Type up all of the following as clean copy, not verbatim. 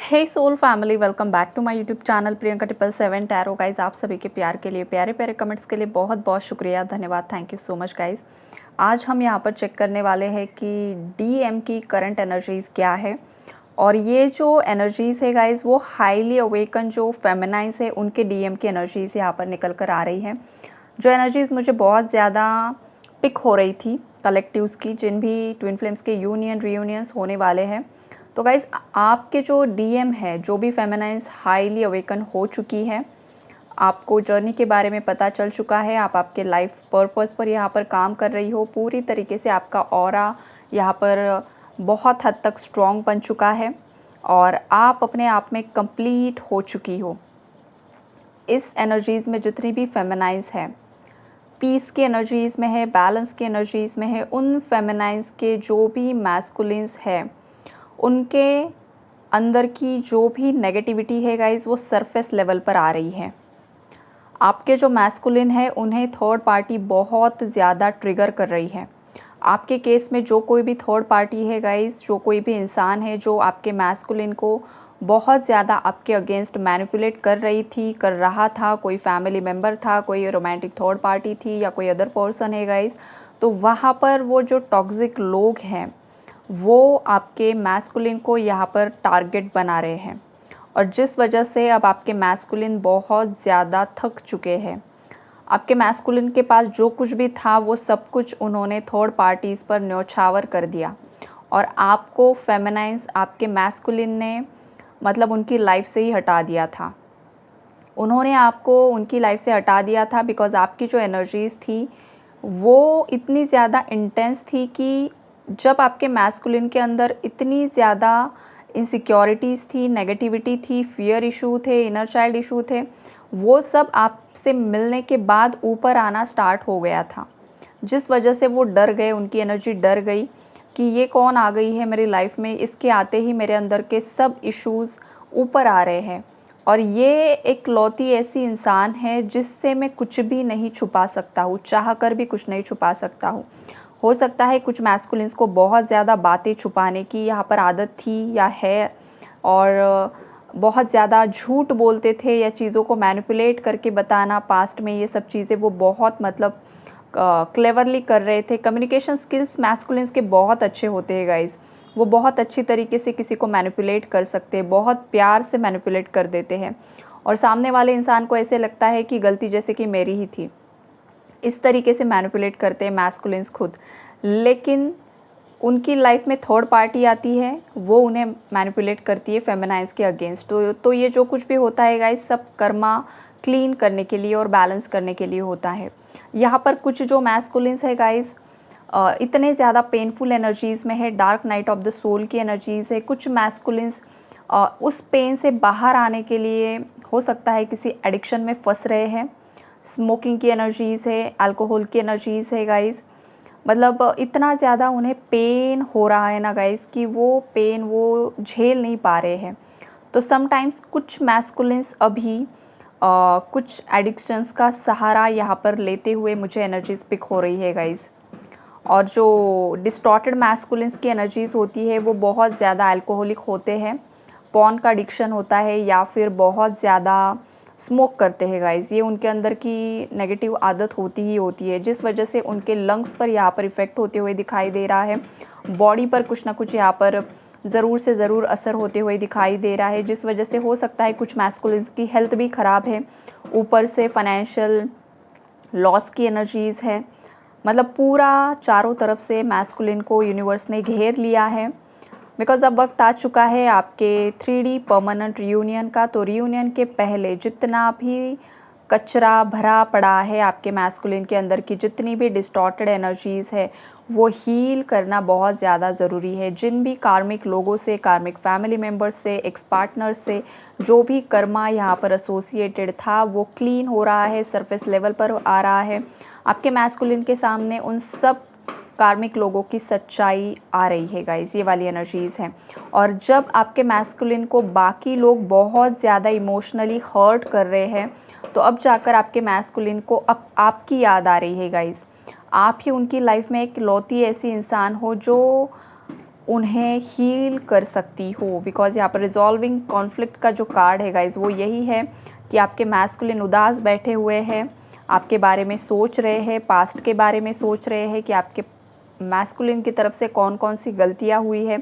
Hey soul family, welcome back to my YouTube channel Priyanka 777 tarot. Guys, आप सभी के प्यार के लिए, प्यारे प्यारे कमेंट्स के लिए बहुत बहुत शुक्रिया, धन्यवाद, thank you so much guys. आज हम यहाँ पर चेक करने वाले हैं कि डीएम की करंट एनर्जीज़ क्या है। और ये जो एनर्जीज़ है गाइज, वो हाईली अवेकन जो फेमिनाइज है उनके डीएम की एनर्जीज़ यहाँ पर निकल कर आ रही हैं। जो एनर्जीज़ मुझे बहुत ज़्यादा पिक हो रही थी कलेक्टिव्स की, जिन भी ट्विन फ्लेम्स के यूनियन रीयूनियंस होने वाले हैं। तो गाइज़, आपके जो डीएम है, जो भी फेमिनाइज हाईली अवेकन हो चुकी है, आपको जर्नी के बारे में पता चल चुका है, आप आपके लाइफ पर्पस पर यहाँ पर काम कर रही हो, पूरी तरीके से आपका ऑरा यहाँ पर बहुत हद तक स्ट्रॉन्ग बन चुका है और आप अपने आप में कंप्लीट हो चुकी हो। इस एनर्जीज़ में जितनी भी फेमिनाइज है, पीस की एनर्जीज़ में है, बैलेंस की एनर्जीज़ में है, उन फेमिनाइज के जो भी मैस्कुलिन्स है, उनके अंदर की जो भी नेगेटिविटी है गाइज़, वो सरफेस लेवल पर आ रही है। आपके जो मैस्कुलिन है, उन्हें थर्ड पार्टी बहुत ज़्यादा ट्रिगर कर रही है। आपके केस में जो कोई भी थर्ड पार्टी है गाइज़, जो कोई भी इंसान है जो आपके मैस्कुलिन को बहुत ज़्यादा आपके अगेंस्ट मैनिपुलेट कर रही थी, कर रहा था, कोई फैमिली मेम्बर था, कोई रोमांटिक थर्ड पार्टी थी या कोई अदर पर्सन है गाइज़, तो वहाँ पर वो जो टॉक्सिक लोग हैं, वो आपके मैस्कुलिन को यहाँ पर टारगेट बना रहे हैं। और जिस वजह से अब आपके मैस्कुलिन बहुत ज़्यादा थक चुके हैं। आपके मैस्कुलिन के पास जो कुछ भी था, वो सब कुछ उन्होंने थर्ड पार्टीज़ पर न्यौछावर कर दिया और आपको फेमिनाइज आपके मैस्कुलिन ने मतलब उनकी लाइफ से ही हटा दिया था। उन्होंने आपको उनकी लाइफ से हटा दिया था बिकॉज़ आपकी जो एनर्जीज़ थी, वो इतनी ज़्यादा इंटेंस थी कि जब आपके मैस्कुलिन के अंदर इतनी ज़्यादा इनसिक्योरिटीज़ थी, नेगेटिविटी थी, फियर इशू थे, इनर चाइल्ड इशू थे, वो सब आपसे मिलने के बाद ऊपर आना स्टार्ट हो गया था। जिस वजह से वो डर गए, उनकी एनर्जी डर गई कि ये कौन आ गई है मेरी लाइफ में, इसके आते ही मेरे अंदर के सब इश्यूज़ ऊपर आ रहे हैं। और ये एक लौती ऐसी इंसान है जिससे मैं कुछ भी नहीं छुपा सकता हूँ, चाह कर भी कुछ नहीं छुपा सकता हूँ। हो सकता है कुछ मैस्कुलिन्स को बहुत ज़्यादा बातें छुपाने की यहाँ पर आदत थी या है, और बहुत ज़्यादा झूठ बोलते थे या चीज़ों को मैनिपुलेट करके बताना, पास्ट में ये सब चीज़ें वो बहुत मतलब क्लेवरली कर रहे थे। कम्युनिकेशन स्किल्स मैस्कुलिन्स के बहुत अच्छे होते हैं गाइज़। वो बहुत अच्छी तरीके से किसी को मैनिपुलेट कर सकते हैं, बहुत प्यार से मैनिपुलेट कर देते हैं और सामने वाले इंसान को ऐसे लगता है कि गलती जैसे कि मेरी ही थी। इस तरीके से मैनिपुलेट करते हैं मैस्कुलिन्स खुद। लेकिन उनकी लाइफ में थर्ड पार्टी आती है, वो उन्हें मैनिपुलेट करती है फेमिनाइज के अगेंस्ट। तो ये जो कुछ भी होता है गाइस, सब कर्मा क्लीन करने के लिए और बैलेंस करने के लिए होता है। यहाँ पर कुछ जो मैस्कुलिन्स है गाइस, इतने ज़्यादा पेनफुल एनर्जीज़ में है, dark night of the soul की एनर्जीज़ है। कुछ मैस्कुलिन्स उस पेन से बाहर आने के लिए हो सकता है किसी एडिक्शन में फंस रहे हैं। स्मोकिंग की एनर्जीज़ है, अल्कोहल की एनर्जीज़ है गाइस। मतलब इतना ज़्यादा उन्हें पेन हो रहा है ना गाइस कि वो पेन वो झेल नहीं पा रहे हैं। तो समटाइम्स कुछ मैस्कुलिन्स अभी कुछ एडिक्शंस का सहारा यहाँ पर लेते हुए मुझे एनर्जीज पिक हो रही है गाइस। और जो डिस्टॉर्टेड मैस्कुलिन्स की एनर्जीज़ होती है, वो बहुत ज़्यादा अल्कोहलिक होते हैं, पॉर्न का एडिक्शन होता है या फिर बहुत ज़्यादा स्मोक करते हैं गाइस। ये उनके अंदर की नेगेटिव आदत होती ही होती है, जिस वजह से उनके लंग्स पर यहाँ पर इफ़ेक्ट होते हुए दिखाई दे रहा है। बॉडी पर कुछ ना कुछ यहाँ पर ज़रूर से ज़रूर असर होते हुए दिखाई दे रहा है, जिस वजह से हो सकता है कुछ मैस्कुलिन्स की हेल्थ भी ख़राब है। ऊपर से फाइनेंशियल लॉस की एनर्जीज़ है। मतलब पूरा चारों तरफ से मैस्कुलिन को यूनिवर्स ने घेर लिया है। बिकॉज़ अब वक्त आ चुका है आपके 3D परमानेंट रियूनियन का। तो रियूनियन के पहले जितना भी कचरा भरा पड़ा है आपके मैस्कुलिन के अंदर की, जितनी भी डिस्टॉर्टेड एनर्जीज़ है, वो हील करना बहुत ज़्यादा ज़रूरी है। जिन भी कार्मिक लोगों से, कार्मिक फैमिली मेम्बर्स से, एक्स पार्टनर से जो भी कर्मा यहाँ पर एसोसिएटेड था, वो क्लीन हो रहा है, सरफेस लेवल पर आ रहा है। आपके मैस्कुलिन के सामने उन सब कार्मिक लोगों की सच्चाई आ रही है गाइस, ये वाली एनर्जीज़ हैं। और जब आपके मैस्कुलिन को बाकी लोग बहुत ज़्यादा इमोशनली हर्ट कर रहे हैं, तो अब जाकर आपके मैस्कुलिन को अब आपकी याद आ रही है गाइस। आप ही उनकी लाइफ में एक लौती ऐसी इंसान हो जो उन्हें हील कर सकती हो। बिकॉज यहाँ पर रिजॉल्विंग कॉन्फ्लिक्ट का जो कार्ड है गाइज वो यही है कि आपके मैस्कुलिन उदास बैठे हुए हैं, आपके बारे में सोच रहे हैं, पास्ट के बारे में सोच रहे हैं कि आपके मैस्कुलिन की तरफ से कौन कौन सी गलतियाँ हुई है,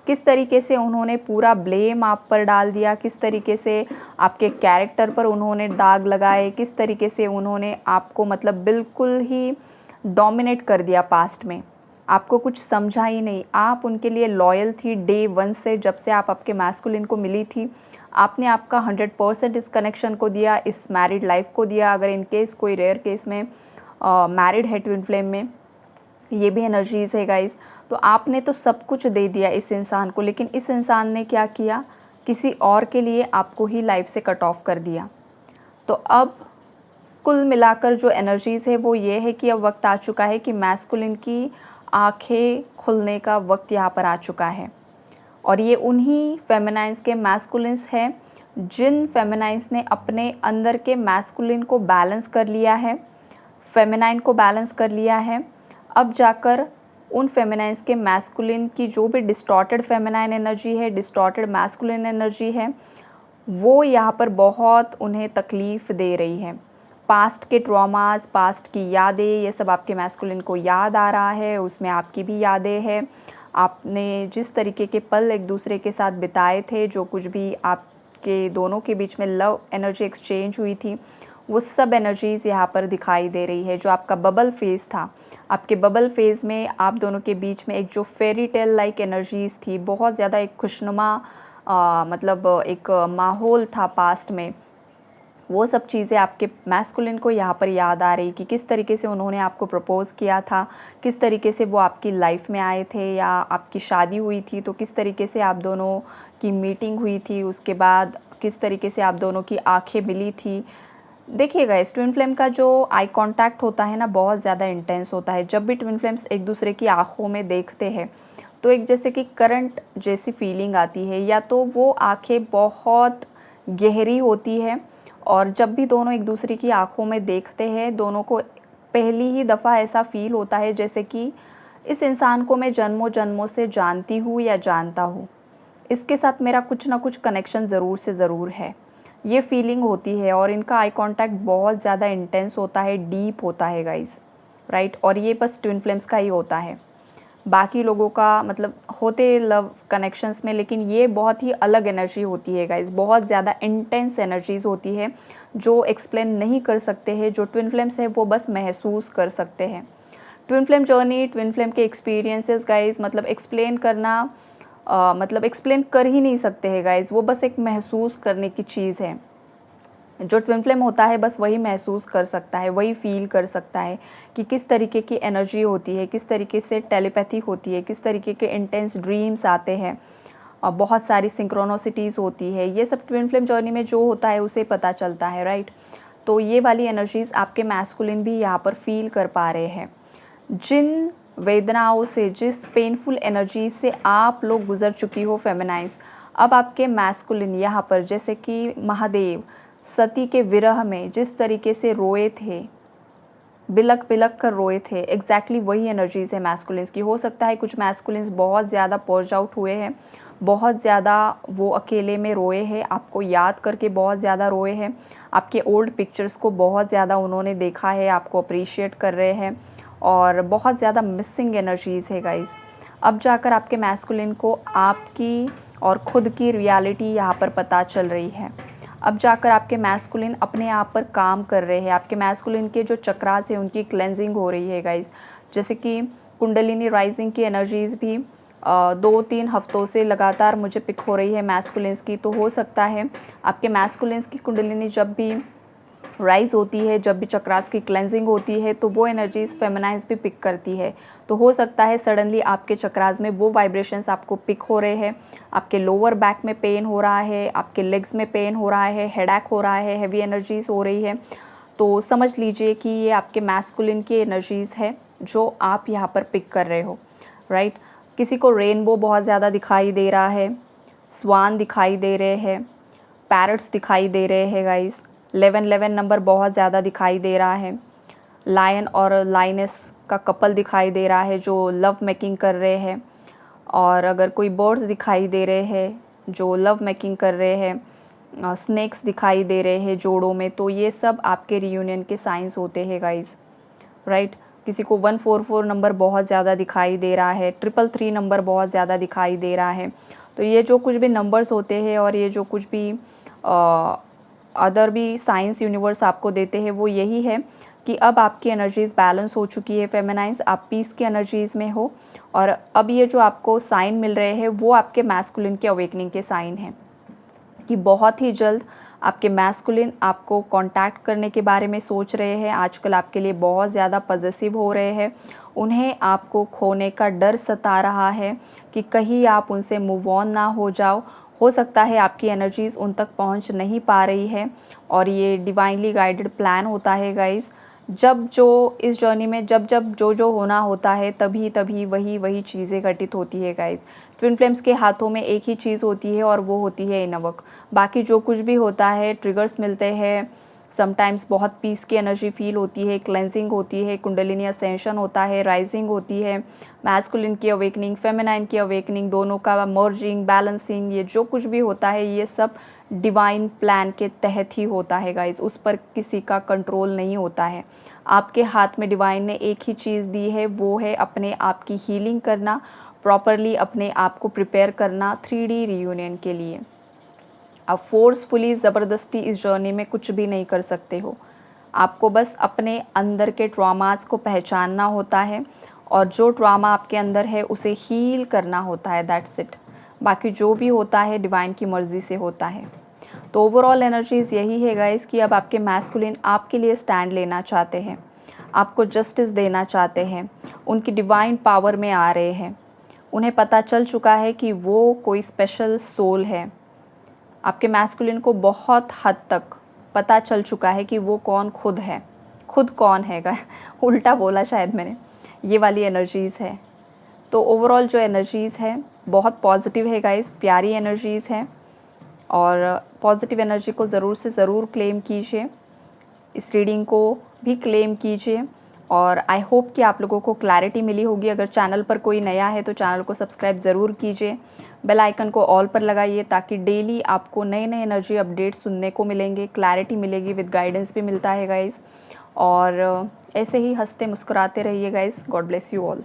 किस तरीके से उन्होंने पूरा ब्लेम आप पर डाल दिया, किस तरीके से आपके कैरेक्टर पर उन्होंने दाग लगाए, किस तरीके से उन्होंने आपको मतलब बिल्कुल ही डोमिनेट कर दिया पास्ट में, आपको कुछ समझा ही नहीं। आप उनके लिए लॉयल थी डे 1 से, जब से आप आपके मैस्कुलिन को मिली थी आपने आपका 100% इस कनेक्शन को दिया, इस मैरिड लाइफ को दिया। अगर इन केस कोई रेयर केस में मैरिड है ट्विन फ्लेम में, ये भी एनर्जीज़ है गाइस, तो आपने तो सब कुछ दे दिया इस इंसान को, लेकिन इस इंसान ने क्या किया, किसी और के लिए आपको ही लाइफ से कट ऑफ कर दिया। तो अब कुल मिलाकर जो एनर्जीज़ है वो ये है कि अब वक्त आ चुका है कि मैस्कुलिन की आंखें खुलने का वक्त यहाँ पर आ चुका है। और ये उन्हीं फेमिनाइन्स के मैस्कुलिन्स हैं जिन फेमिनाइन्स ने अपने अंदर के मैस्कुलिन को बैलेंस कर लिया है, फेमिनाइन को बैलेंस कर लिया है। अब जाकर उन फेमिनाइन्स के मैस्कुलिन की जो भी डिस्टॉर्टेड फेमिनाइन एनर्जी है, डिस्टॉर्टेड मैस्कुलिन एनर्जी है, वो यहाँ पर बहुत उन्हें तकलीफ़ दे रही है। पास्ट के ट्रॉमास, पास्ट की यादें, ये सब आपके मैस्कुलिन को याद आ रहा है, उसमें आपकी भी यादें हैं। आपने जिस तरीके के पल एक दूसरे के साथ बिताए थे, जो कुछ भी आपके दोनों के बीच में लव एनर्जी एक्सचेंज हुई थी, वो सब एनर्जीज़ यहाँ पर दिखाई दे रही है। जो आपका बबल फेज़ था, आपके बबल फेज़ में आप दोनों के बीच में एक जो फेरी टेल लाइक एनर्जीज़ थी, बहुत ज़्यादा एक खुशनुमा मतलब एक माहौल था पास्ट में, वो सब चीज़ें आपके मैस्कुलिन को यहाँ पर याद आ रही कि किस तरीके से उन्होंने आपको प्रपोज़ किया था, किस तरीके से वो आपकी लाइफ में आए थे, या आपकी शादी हुई थी तो किस तरीके से आप दोनों की मीटिंग हुई थी, उसके बाद किस तरीके से आप दोनों की आंखें मिली थी। देखिएगा इस ट्विन फ्लेम का जो आई कांटेक्ट होता है ना, बहुत ज़्यादा इंटेंस होता है। जब भी ट्विन फ्लेम्स एक दूसरे की आँखों में देखते हैं तो एक जैसे कि करंट जैसी फीलिंग आती है, या तो वो आँखें बहुत गहरी होती है, और जब भी दोनों एक दूसरे की आँखों में देखते हैं, दोनों को पहली ही दफ़ा ऐसा फ़ील होता है जैसे कि इस इंसान को मैं जन्मों जन्मों से जानती हूँ या जानता हूँ, इसके साथ मेरा कुछ ना कुछ कनेक्शन ज़रूर से ज़रूर है, ये फीलिंग होती है। और इनका आई कांटेक्ट बहुत ज़्यादा इंटेंस होता है, डीप होता है गाइस, राइट। और ये बस ट्विन फ्लेम्स का ही होता है, बाकी लोगों का मतलब होते लव कनेक्शंस में, लेकिन ये बहुत ही अलग एनर्जी होती है गाइस, बहुत ज़्यादा इंटेंस एनर्जीज़ होती है जो एक्सप्लेन नहीं कर सकते हैं। जो ट्विन फ्लेम्स है वो बस महसूस कर सकते हैं। Twin flame journey, twin flame के एक्सपीरियंसेस गाइस, मतलब एक्सप्लेन करना मतलब एक्सप्लेन कर ही नहीं सकते हैं गाइस, वो बस एक महसूस करने की चीज़ है। जो ट्विन फ्लेम होता है बस वही महसूस कर सकता है, वही फील कर सकता है कि किस तरीके की एनर्जी होती है, किस तरीके से टेलीपैथी होती है, किस तरीके के इंटेंस ड्रीम्स आते हैं, और बहुत सारी सिंक्रोनोसिटीज़ होती है। ये सब ट्विन फ्लेम जर्नी में जो होता है उसे पता चलता है, राइट। तो ये वाली एनर्जीज़ आपके मैस्कुलिन भी यहाँ पर फील कर पा रहे हैं। जिन वेदनाओं से, जिस पेनफुल एनर्जी से आप लोग गुजर चुकी हो फेमिनाइज, अब आपके मैस्कुलिन यहाँ पर जैसे कि महादेव सती के विरह में जिस तरीके से रोए थे, बिलक बिलक कर रोए थे, एग्जैक्टली वही एनर्जीज है मैस्कुलिन्स की। हो सकता है कुछ मैस्कुलिन्स बहुत ज़्यादा पर्ज आउट हुए हैं, बहुत ज़्यादा वो अकेले में रोए हैं, आपको याद करके बहुत ज़्यादा रोए हैं, आपके ओल्ड पिक्चर्स को बहुत ज़्यादा उन्होंने देखा है, आपको अप्रिशिएट कर रहे हैं, और बहुत ज़्यादा मिसिंग एनर्जीज़ है गाइस। अब जाकर आपके मैस्कुलिन को आपकी और ख़ुद की रियलिटी यहाँ पर पता चल रही है। अब जाकर आपके मैस्कुलिन अपने आप पर काम कर रहे हैं, आपके मैस्कुलिन के जो चक्रास है उनकी क्लेंजिंग हो रही है गाइस। जैसे कि कुंडलिनी राइजिंग की एनर्जीज़ भी 2-3 हफ्तों से लगातार मुझे पिक हो रही है मैस्कुलिन्स की। तो हो सकता है आपके मैस्कुलिन्स की कुंडलिनी जब भी राइज होती है, जब भी चक्रास की क्लेंजिंग होती है, तो वो एनर्जीज़ फेमिनाइज भी पिक करती है। तो हो सकता है सडनली आपके चक्रास में वो वाइब्रेशंस आपको पिक हो रहे हैं, आपके लोअर बैक में पेन हो रहा है, आपके लेग्स में पेन हो रहा है, हेडेक हो रहा है, हैवी एनर्जीज़ हो रही है, तो समझ लीजिए कि ये आपके मैस्कुलिन की एनर्जीज़ है जो आप यहाँ पर पिक कर रहे हो, राइट। किसी को रेनबो बहुत ज़्यादा दिखाई दे रहा है, स्वान दिखाई दे रहे हैं, पैरट्स दिखाई दे रहे हैं गाइस, 1111 नंबर बहुत ज़्यादा दिखाई दे रहा है, लायन और लाइनेस का कपल दिखाई दे रहा है जो लव मेकिंग कर रहे हैं, और अगर कोई बर्ड्स दिखाई दे रहे हैं जो लव मेकिंग कर रहे हैं, स्नेक्स दिखाई दे रहे हैं जोड़ों में, तो ये सब आपके रियूनियन के साइंस होते हैं गाइस, राइट। किसी को 144 नंबर बहुत ज़्यादा दिखाई दे रहा है, 333 नंबर बहुत ज़्यादा दिखाई दे रहा है, तो ये जो कुछ भी नंबर्स होते हैं और ये जो कुछ भी अदर भी साइंस यूनिवर्स आपको देते हैं वो यही है कि अब आपकी एनर्जीज़ बैलेंस हो चुकी है फेमिनाइन्स, आप पीस की एनर्जीज़ में हो। और अब ये जो आपको साइन मिल रहे हैं वो आपके मैस्कुलिन के अवेकनिंग के साइन हैं कि बहुत ही जल्द आपके मैस्कुलिन आपको कांटेक्ट करने के बारे में सोच रहे हैं। आजकल आपके लिए बहुत ज़्यादा पॉजेसिव हो रहे हैं, उन्हें आपको खोने का डर सता रहा है कि कहीं आप उनसे मूव ऑन ना हो जाओ। हो सकता है आपकी एनर्जीज़ उन तक पहुंच नहीं पा रही है और ये डिवाइनली गाइडेड प्लान होता है गाइस। जब जो इस जर्नी में जब जब जो होना होता है तभी तभी वही चीज़ें घटित होती है गाइस। ट्विन फ्लेम्स के हाथों में एक ही चीज़ होती है और वो होती है इनवर्क। बाकी जो कुछ भी होता है, ट्रिगर्स मिलते हैं, समटाइम्स बहुत पीस की एनर्जी फील होती है, क्लेंजिंग होती है, कुंडलिनी असेंशन होता है, राइजिंग होती है, मैस्कुलिन की अवेकनिंग, फेमिनाइन की अवेकनिंग, दोनों का मर्जिंग, बैलेंसिंग, ये जो कुछ भी होता है ये सब डिवाइन प्लान के तहत ही होता है गाइज। उस पर किसी का कंट्रोल नहीं होता है। आपके हाथ में डिवाइन ने एक ही चीज़ दी है, वो है अपने आप की हीलिंग करना, प्रॉपरली अपने आप को प्रिपेयर करना 3D रियूनियन के लिए। आप फोर्सफुली ज़बरदस्ती इस जर्नी में कुछ भी नहीं कर सकते हो। आपको बस अपने अंदर के ट्रॉमास को पहचानना होता है और जो ट्रॉमा आपके अंदर है उसे हील करना होता है, दैट्स इट। बाकी जो भी होता है डिवाइन की मर्ज़ी से होता है। तो ओवरऑल एनर्जीज़ यही है गाइस कि अब आपके मैस्कुलिन आपके लिए स्टैंड लेना चाहते हैं, आपको जस्टिस देना चाहते हैं, उनकी डिवाइन पावर में आ रहे हैं। उन्हें पता चल चुका है कि वो कोई स्पेशल सोल है। आपके मैस्कुलिन को बहुत हद तक पता चल चुका है कि वो कौन खुद है, खुद कौन हैगा उल्टा बोला शायद मैंने, ये वाली एनर्जीज़ है। तो ओवरऑल जो एनर्जीज़ है बहुत पॉजिटिव है गाइस, प्यारी एनर्जीज़ है और पॉजिटिव एनर्जी को ज़रूर से ज़रूर क्लेम कीजिए, इस रीडिंग को भी क्लेम कीजिए। और आई होप कि आप लोगों को क्लैरिटी मिली होगी। अगर चैनल पर कोई नया है तो चैनल को सब्सक्राइब ज़रूर कीजिए, बेल आइकन को ऑल पर लगाइए ताकि डेली आपको नए नए एनर्जी अपडेट्स सुनने को मिलेंगे, क्लैरिटी मिलेगी, विद गाइडेंस भी मिलता है गाइज़। और ऐसे ही हंसते मुस्कुराते रहिए guys. God bless you all.